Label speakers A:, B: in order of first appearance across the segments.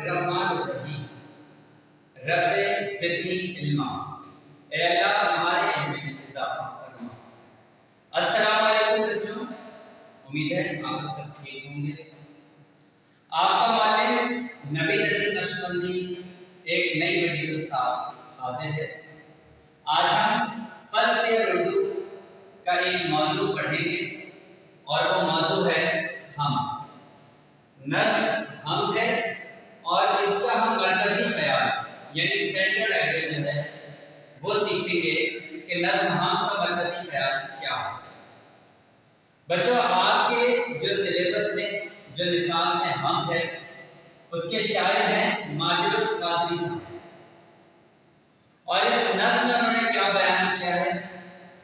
A: الرحمن الرحیم رب زدنی علما، اے اللہ ہمارے علم میں اضافہ فرما۔ السلام علیکم بچوں، امید ہے آپ سب ٹھیک ہوں گے۔ آپ کا معلم نوید الدین نقشبندی ایک نئی ویڈیو کے ساتھ حاضر ہے۔ آج ہم فرسٹ ایئر اردو کا ایک موضوع پڑھیں گے اور وہ موضوع ہے ہم۔ نظم حمد ہے اور اس کا ہم مرکزی خیال یعنی سینٹرل آئیڈیا جو ہے وہ سیکھیں گے کہ نظم حمد کا مرکزی خیال کیا ہے۔ بچوں، آپ کے جو سلیبس میں جو نصاب میں حمد ہے اس کے شاعر ہیں ماہر القادری صاحب، اور اس نظم میں انہوں نے کیا بیان کیا ہے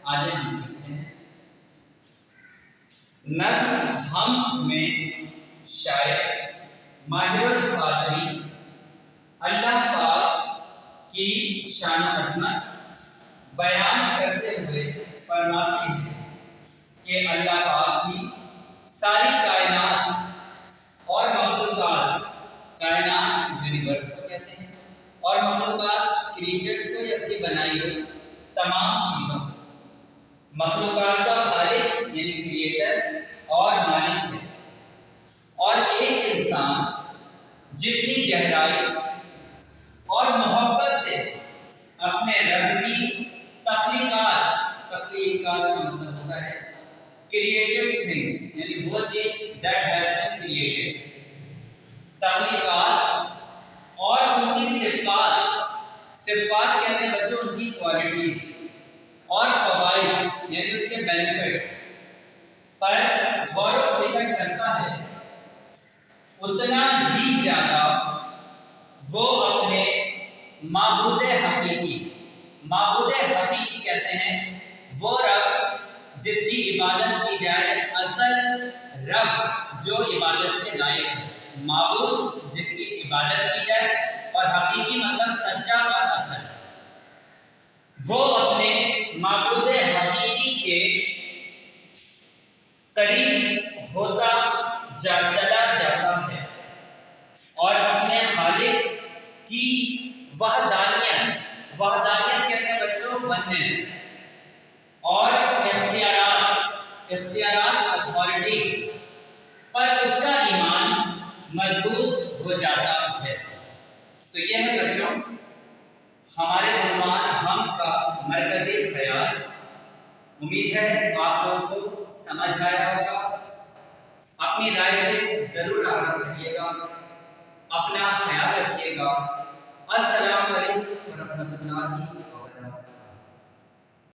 A: آج ہم سیکھتے ہیں۔ نظم حمد میں شاعر ماہر القادری اللہ پاک کی شان و عظمت بیان کرتے ہوئے فرماتے ہیں کہ اللہ پاک کی ساری کائنات اور مخلوقات، کائنات یونیورس کو کہتے ہیں، اور مخلوقات کریچرز کو یا اس کی بنائی ہوئی تمام چیزوں کو، مخلوقات کا خالق یعنی کریٹر اور مالک ہے۔ اور ایک انسان جتنی گہرائی اور محبت سے اپنے رب کی تخلیقات کا مطلب ہوتا ہے کریٹڈ تھنگس، یعنی وہ چیز دیٹ ہیز بین کریٹڈ، تخلیقات اور ان کی صفات کہتے ہیں بچوں ان کی کوالٹیز اور فوائد یعنی ان کے بینیفٹ پر غور و فکر کرتا ہے، اتنا ہی زیادہ وہ اپنے معبود حقیقی کہتے ہیں وہ رب جس کی عبادت کی جائے، اصل رب جو عبادت کے لائق ہے، معبود جس کی عبادت کی جائے، اور حقیقی مطلب سچا اور اصل، وہ اپنے معبود حقیقی کے قریب ہوتا چلا جاتا ہے اور اپنے خالق کی وحدانیت کہتے ہیں بچوں ونس، اور اختیارات اتھارٹی پر اس کا ایمان مضبوط ہو جاتا ہے۔ تو یہ ہے بچوں ہمارے عنوان حمد کا مرکزی خیال۔ امید ہے آپ لوگوں کو سمجھ آیا ہوگا۔ اپنی رائے سے ضرور آگاہ کریے گا، اپنا خیال رکھیے گا۔ السلام علیکم ورحمۃ اللہ وبرکاتہ۔